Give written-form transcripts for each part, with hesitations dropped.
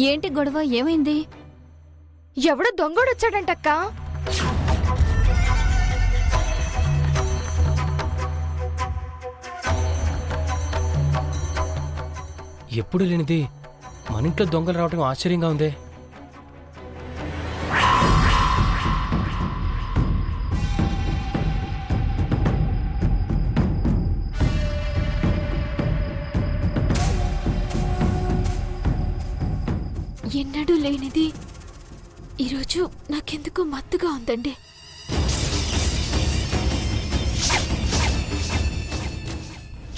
ఏంటి గొడవ? ఏమైంది? ఎవడో దొంగోడొచ్చాడంటక్క. ఎప్పుడు లేనిది మన ఇంట్లో దొంగలు రావటం ఆశ్చర్యంగా ఉంది. ఎన్నడూ లేనిది ఈరోజు నాకెందుకో మత్తుగా ఉందండి.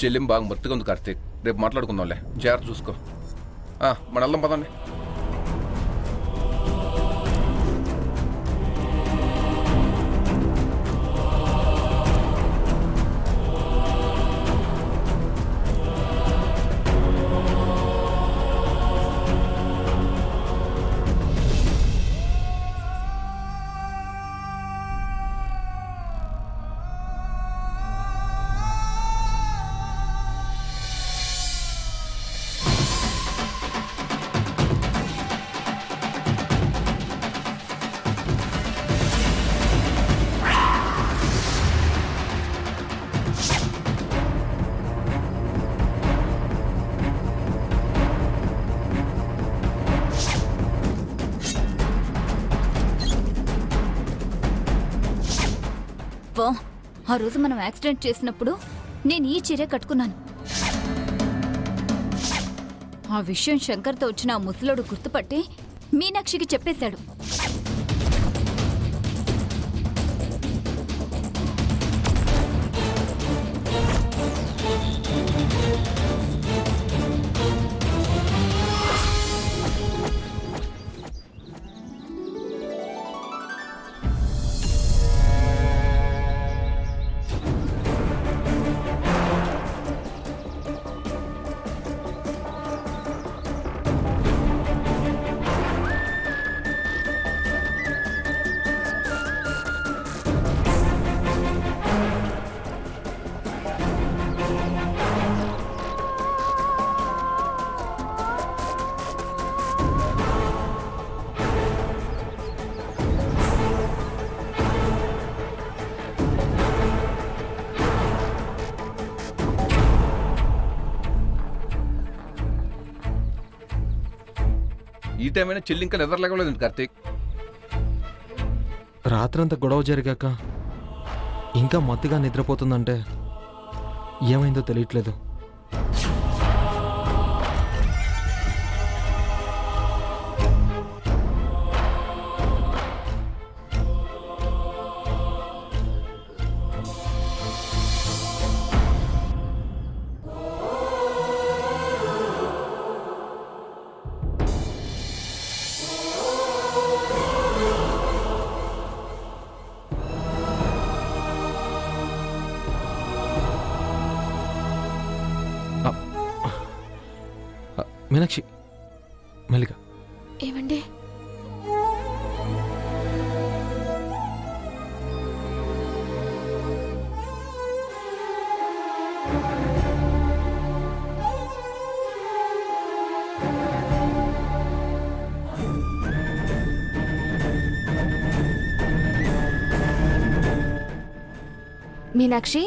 చెల్లిం బాగా మత్తుగా ఉంది కార్తీక్. రేపు మాట్లాడుకుందాంలే, జాగ్రత్త చూసుకో. మన వెళ్దాం పదండి. ఆ రోజు మనం యాక్సిడెంట్ చేసినప్పుడు నేను ఈ చీర కట్టుకున్నాను. ఆ విషయం శంకర్తో వచ్చిన ఆ ముసలోడు గుర్తుపట్టి మీనాక్షికి చెప్పేశాడు. ఈ టైం అయినా చెల్లి ఇంకా నిద్రలేకలేదు కార్తీక్. రాత్రంతా గొడవ జరిగాక ఇంకా మత్తుగా నిద్రపోతుందంటే ఏమైందో తెలియట్లేదు. మీనాక్షి, మెల్లిగా. ఏమండి? మీనాక్షి,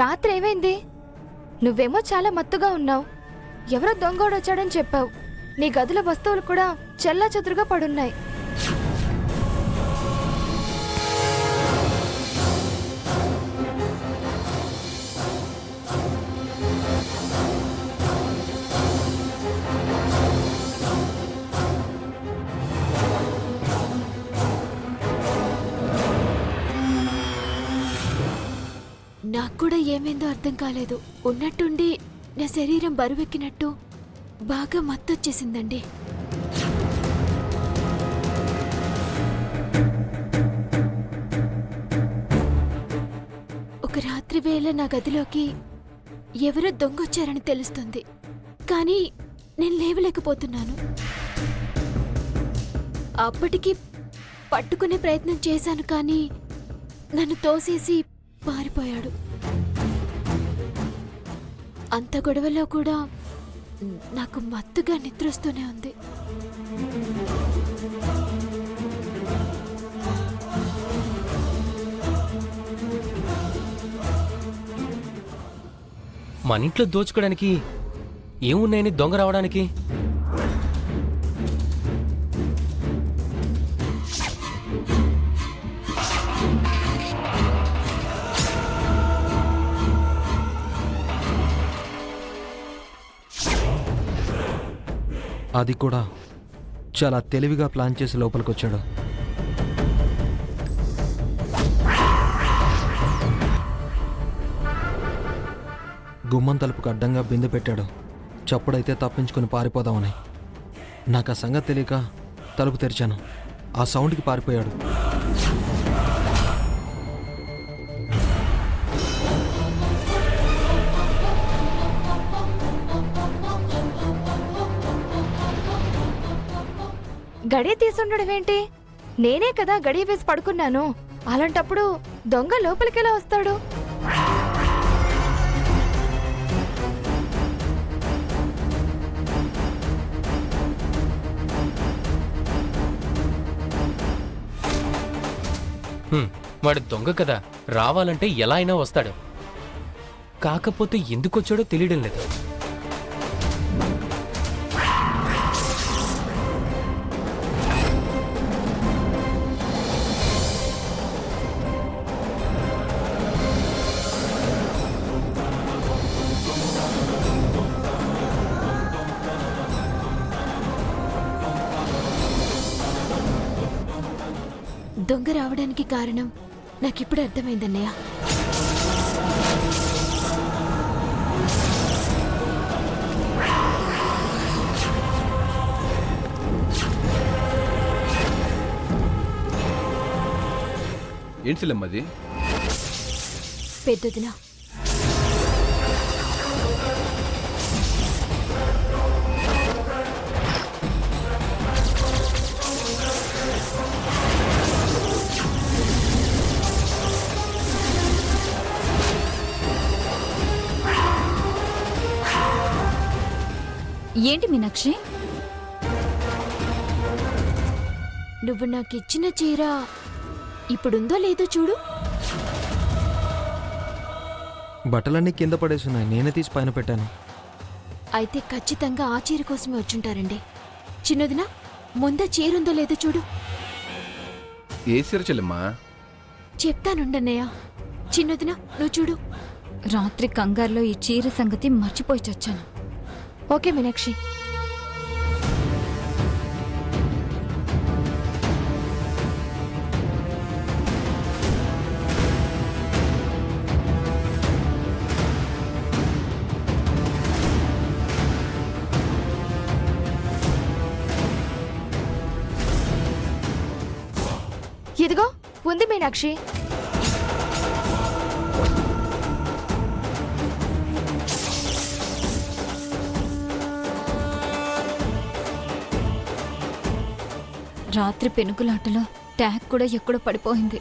రాత్రి ఏమైంది? నువ్వేమో చాలా మత్తుగా ఉన్నావు. ఎవరో దొంగోడొచ్చాడని చెప్పావు. నీ గదిలో వస్తువులు కూడా చెల్లాచెదురుగా పడున్నాయి. నాకు కూడా ఏమైందో అర్థం కాలేదు. ఉన్నట్టుండి నా శరీరం బరువెక్కినట్టు బాగా మత్తొచ్చేసిందండి. ఒక రాత్రి వేళ నా గదిలోకి ఎవరో దొంగొచ్చారని తెలుస్తుంది, కానీ నేను లేవలేకపోతున్నాను. అప్పటికి పట్టుకునే ప్రయత్నం చేశాను, కానీ నన్ను తోసేసి పారిపోయాడు. అంత గొడవలో కూడా నాకు మత్తుగా నిద్రొస్తూనే ఉంది. మన ఇంట్లో దోచుకోవడానికి ఏమున్నాయని దొంగ రావడానికి? అది కూడా చాలా తెలివిగా ప్లాన్ చేసి లోపలికి వచ్చాడు. గుమ్మం తలుపుకు అడ్డంగా బిందె పెట్టాడు. చప్పుడైతే తప్పించుకొని పారిపోదామని. నాకు ఆ సంగతి తెలియక తలుపు తెరిచాను. ఆ సౌండ్కి పారిపోయాడు. గడియ తీసుండడం ఏంటి? నేనే కదా గడియ వేసి పడుకున్నాను. అలాంటప్పుడు దొంగ లోపలికెలా వస్తాడు? వాడు దొంగ కదా, రావాలంటే ఎలా అయినా వస్తాడు. కాకపోతే ఎందుకు వచ్చాడో తెలియడం లేదు. దొంగ రావడానికి కారణం నాకిప్పుడు అర్థమైందన్నయ్య. ఏంటి చెల్లెమ్మది? పెద్దదినా ఏంటి మీనాక్షి? నువ్వు నాకిచ్చిన చీర ఇప్పుడుందో లేదో చూడు. బట్టలన్నీ కింద పడేసున్నాయి. నేనే తీసి పైన పెట్టాను. అయితే ఖచ్చితంగా ఆ చీర కోసమే వచ్చుంటారండి. చిన్నదినా, ముందా చీరుందో లేదో చూడు. ఏ సీర చెల్లెమ్మా? చెప్తానుండన్నయ్య. చిన్నదినా, నువ్వు చూడు. రాత్రి కంగారులో ఈ చీర సంగతి మర్చిపోయి చచ్చాను. ఓకే మీనాక్షి. ఇదిగో ఉంది మీనాక్షి. రాత్రి పెనుకులాటలో ట్యాగ్ కూడా ఎక్కడో పడిపోయింది.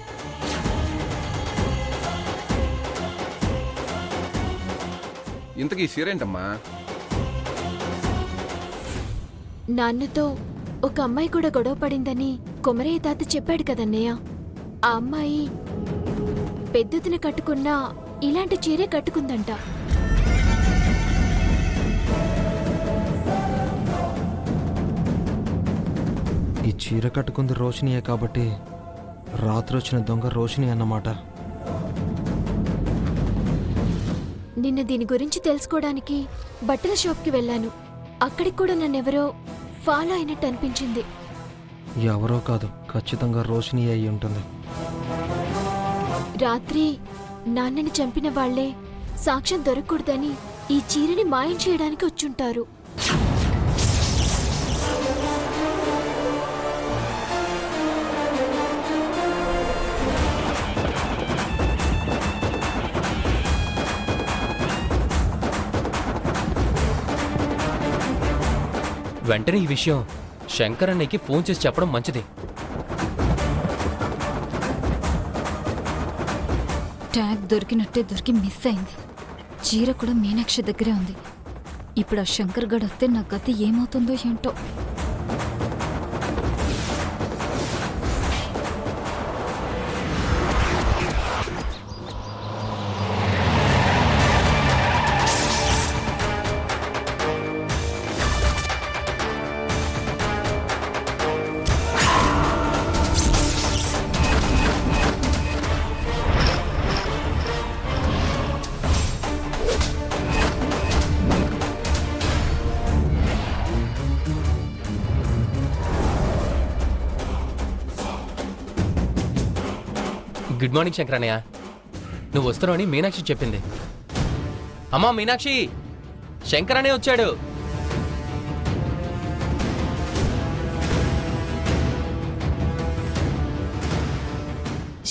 ఇంతకీ సీర ఏంటమ్మా? నాన్నతో ఒక అమ్మాయి కూడా గొడవ పడిందని కొమరయ్య తాత చెప్పాడు కదన్నయ్య. ఆ అమ్మాయి పెద్దదిన కట్టుకున్న ఇలాంటి చీరే కట్టుకుందంట. ఈ చీర కట్టుకుంది రోషినియే కాబట్టి రాత్రి వచ్చిన దొంగ రోషిని అన్నమాట. నిన్న దీని గురించి తెలుసుకోవడానికి బట్టల షాప్కి వెళ్ళాను. అక్కడికి కూడా నన్నెవరో ఫాలో అయినట్టు అనిపించింది. ఎవరో కాదు, ఖచ్చితంగా రోషిని అయి ఉంటుంది. రాత్రి నాన్నని చంపిన వాళ్లే సాక్ష్యం దొరకకూడదని ఈ చీరని మాయం చేయడానికి వచ్చుంటారు. వెంటనే ఈ విషయం శంకర్ అన్నయ్యకి ఫోన్ చేసి చెప్పడం మంచిది. ట్యాగ్ దొరికినట్టే దొరికి మిస్ అయింది. చీర కూడా మీనాక్షి దగ్గరే ఉంది. ఇప్పుడు ఆ శంకర్ గడ్ వస్తే నా గతి ఏమవుతుందో ఏంటో. గుడ్ మార్నింగ్ శంకరన్నయ్య. నువ్వు వస్తున్నావని మీనాక్షి చెప్పింది. అమ్మా మీనాక్షి, శంకరన్నయ్య వచ్చాడు.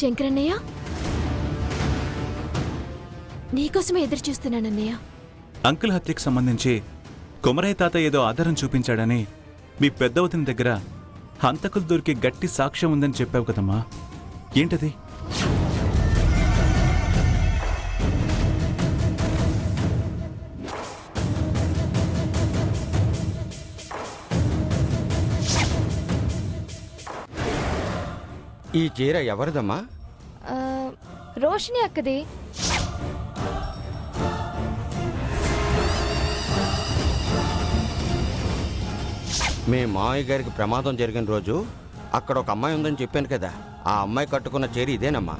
శంకరన్నయ్య, నీకోసమే ఎదురు చూస్తున్నానన్నయ్య. అంకుల్ హత్యకు సంబంధించి కొమరయ్య తాత ఏదో ఆధారం చూపించాడని మీ పెద్దవతిని దగ్గర హంతకులు దొరికి గట్టి సాక్ష్యం ఉందని చెప్పావు కదమ్మా, ఏంటది? ఈ చీర ఎవరిదమ్మా? ఆ, రోషిని అక్కది. మీ మావయ్య గారికి ప్రమాదం జరిగిన రోజు అక్కడ ఒక అమ్మాయి ఉందని చెప్పాను కదా, ఆ అమ్మాయి కట్టుకున్న చీర ఇదేనమ్మా.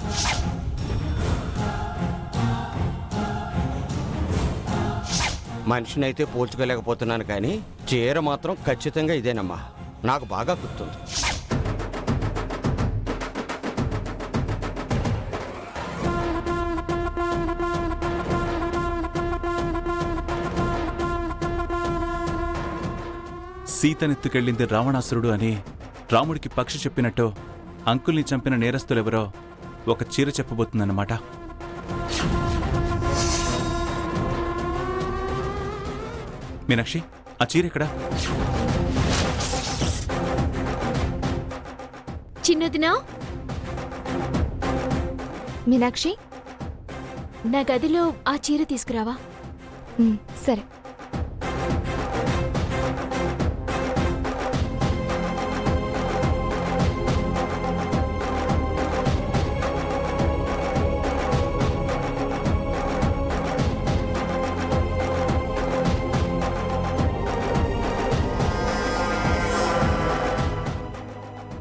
మనిషినైతే పోల్చుకోలేకపోతున్నాను కానీ చీర మాత్రం ఖచ్చితంగా ఇదేనమ్మా. నాకు బాగా గుర్తుంది. సీతనెత్తుకెళ్ళింది రావణాసురుడు అని రాముడికి పక్షి చెప్పినట్టు అంకుల్ని చంపిన నేరస్తులెవరో ఒక చీర చెప్పబోతుందన్నమాట. మీనాక్షి, ఆ చీర ఎక్కడా? చిన్నదినా, మీనాక్షి, నా గదిలో ఆ చీర తీసుకురావా? సరే.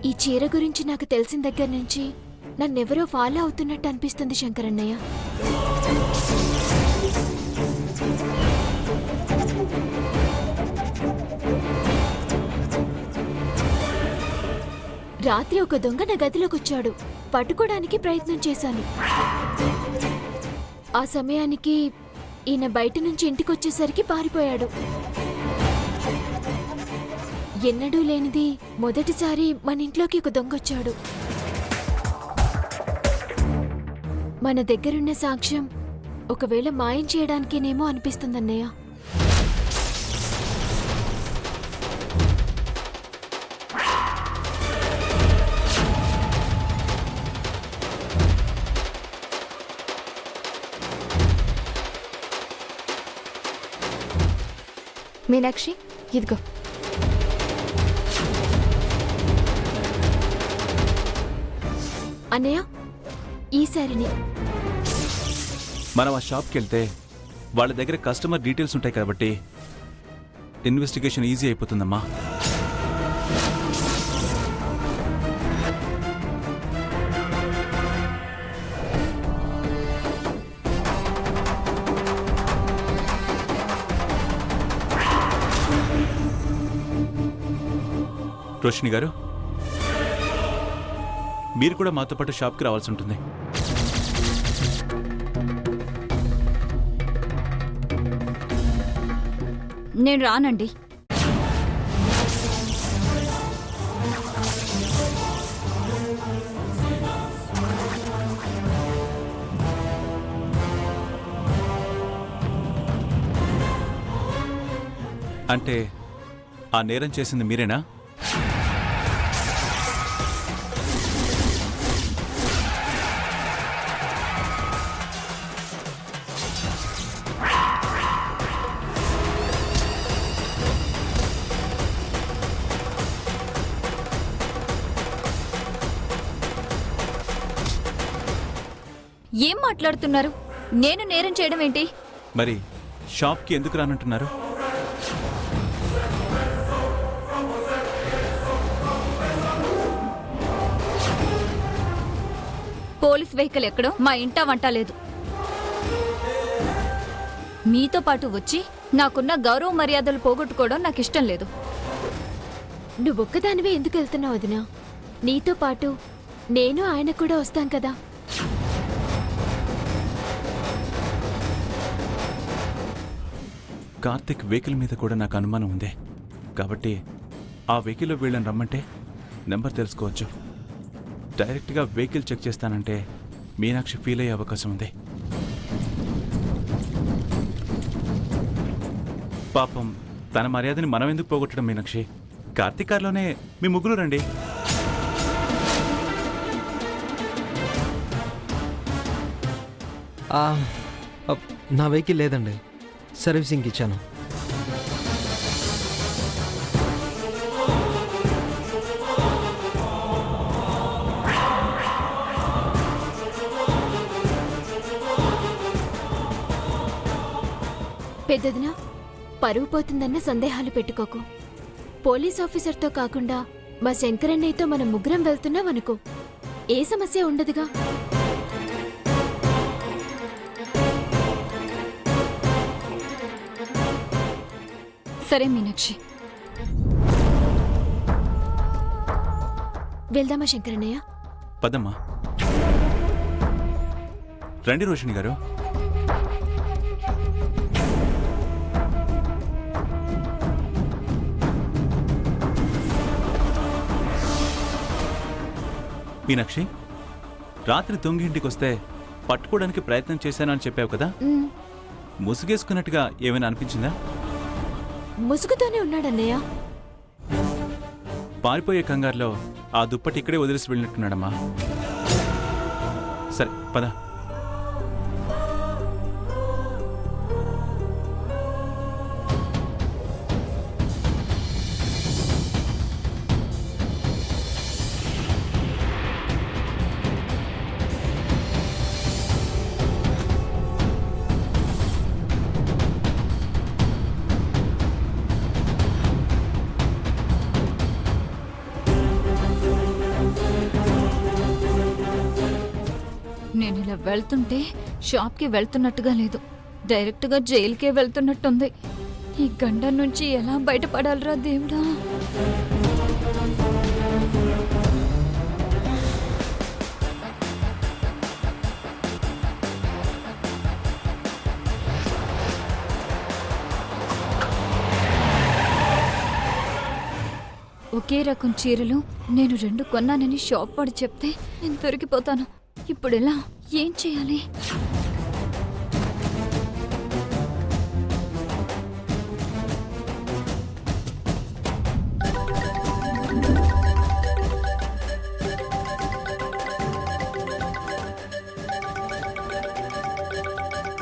ఈ చీర గురించి నాకు తెలిసిన దగ్గర నుంచి నన్నెవరో ఫాలో అవుతున్నట్టు అనిపిస్తుంది శంకరన్నయ్య. రాత్రి ఒక దొంగ నా గదిలోకి వచ్చాడు. పట్టుకోవడానికి ప్రయత్నం చేశాను. ఆ సమయానికి ఈయన బయట నుంచి ఇంటికొచ్చేసరికి పారిపోయాడు. ఎన్నడూ లేనిది మొదటిసారి మన ఇంట్లోకి ఒక దొంగొచ్చాడు. మన దగ్గరున్న సాక్ష్యం ఒకవేళ మాయం చేయడానికేనేమో అనిపిస్తుందన్నయ్య. మీనాక్షి, ఇదిగో. అన్నయ్య, ఈ సారిని మనం ఆ షాప్కి వెళ్తే వాళ్ళ దగ్గర కస్టమర్ డీటెయిల్స్ ఉంటాయి కాబట్టి ఇన్వెస్టిగేషన్ ఈజీ అయిపోతుందమ్మా. రోషిని గారు, మీరు కూడా మాతో పాటు షాప్కి రావాల్సి ఉంటుంది. నేను రానండి. అంటే ఆ నేరం చేసింది మీరేనా? ఏం మాట్లాడుతున్నారు? నేను నేరం చేయడం ఏంటి? మరి షాప్కి ఎందుకు రానంటున్నారు? పోలీస్ వెహికల్ ఎక్కడో మా ఇంట వంట లేదు. మీతో పాటు వచ్చి నాకున్న గౌరవ మర్యాదలు పోగొట్టుకోవడం నాకు ఇష్టం లేదు. నువ్వొక్కదానివే ఎందుకు వెళ్తున్నావు వదినా? నీతో పాటు నేను ఆయన కూడా వస్తాం కదా. కార్తిక్ వెహికల్ మీద కూడా నాకు అనుమానం ఉంది. కాబట్టి ఆ వెహికల్లో వీళ్ళని రమ్మంటే నెంబర్ తెలుసుకోవచ్చు. డైరెక్ట్గా వెహికల్ చెక్ చేస్తానంటే మీనాక్షి ఫీల్ అయ్యే అవకాశం ఉంది. పాపం తన మర్యాదని మనం ఎందుకు పోగొట్టడం మీనాక్షి? కార్తీక్ కార్లోనే మీ ముగ్గురు రండి. నా వెహికల్ లేదండి, సర్వీసింగ్కి ఇచ్చాను. పెద్దదినా, పరువు పోతుందన్న సందేహాలు పెట్టుకోకు. పోలీస్ ఆఫీసర్తో కాకుండా మా శంకరన్నయ్యతో మనం ముగ్గురం వెళ్తున్నాం అనుకో, ఏ సమస్య ఉండదుగా. సరే మీనాక్షి, వెళ్దామా శంకరన్నయ్య? పదమ్మా. రండి రోషిణి గారు. మీనాక్షి, రాత్రి దొంగింటికి వస్తే పట్టుకోవడానికి ప్రయత్నం చేశానని చెప్పావు కదా, ఉమ్, ముసుగేసుకున్నట్టుగా ఏమైనా అనిపించిందా? ముసుగుతోనే ఉన్నాడన్నయ్య. పారిపోయే కంగారులో ఆ దుప్పటి ఇక్కడే వదిలేసి వెళ్ళినట్టున్నాడమ్మా. సరే పద. నేను ఇలా వెళ్తుంటే షాప్కి వెళ్తున్నట్టుగా లేదు, డైరెక్ట్గా జైలుకే వెళ్తున్నట్టుంది. ఈ గండం నుంచి ఎలా బయటపడాలరా దేవుడా? ఒకే రకం చీరలు నేను 2 కొన్నానని షాప్ వాడు చెప్తే నేను దొరికిపోతాను. ఇప్పుడు ఎలా? ఏం చేయాలి?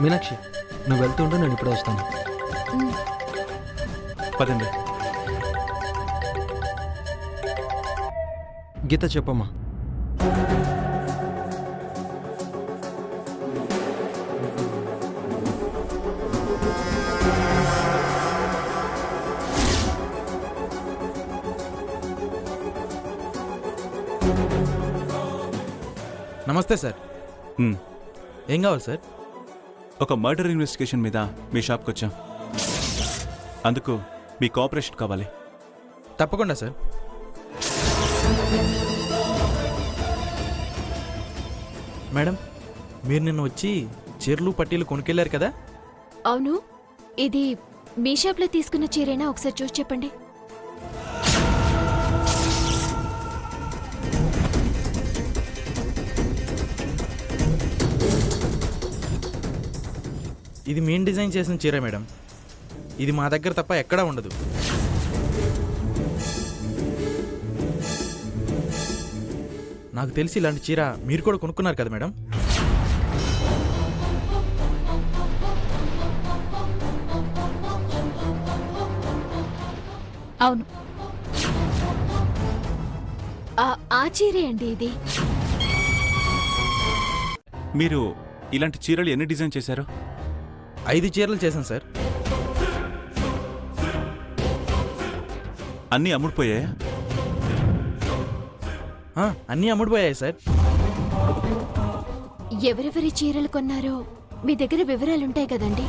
మీనాక్షి, నువ్వు వెళ్తుంటే నేను ఇప్పుడే వస్తాను. పదండి. గీత చెప్పమ్మా. నమస్తే సార్. ఏం కావాలి సార్? ఒక మర్డర్ ఇన్వెస్టిగేషన్ మీద మీ షాప్కి వచ్చాం. అందుకు మీ కోఆపరేషన్ కావాలి. తప్పకుండా సార్. మేడం, మీరు నిన్న వచ్చి చీరలు పట్టీలు కొనుకెళ్లారు కదా? అవును, ఇది మీ షాప్లో తీసుకున్న చీరేనా? ఒకసారి చూసి చెప్పండి. ఇది మేము డిజైన్ చేసిన చీర మేడం. ఇది మా దగ్గర తప్ప ఎక్కడా ఉండదు. నాకు తెలిసి ఇలాంటి చీర మీరు కూడా కొనుక్కున్నారు కదా మేడం? అవును, ఆ చీరే అండి ఇది. మీరు ఇలాంటి చీరలు ఎన్ని డిజైన్ చేశారు? 5 చీరలు చేశాను సార్. అన్నీ అమ్ముడుపోయాయా? అన్నీ అమ్ముడుపోయాయి సార్. ఎవరెవరి చీరలు కొన్నారో మీ దగ్గర వివరాలుంటాయి కదండి.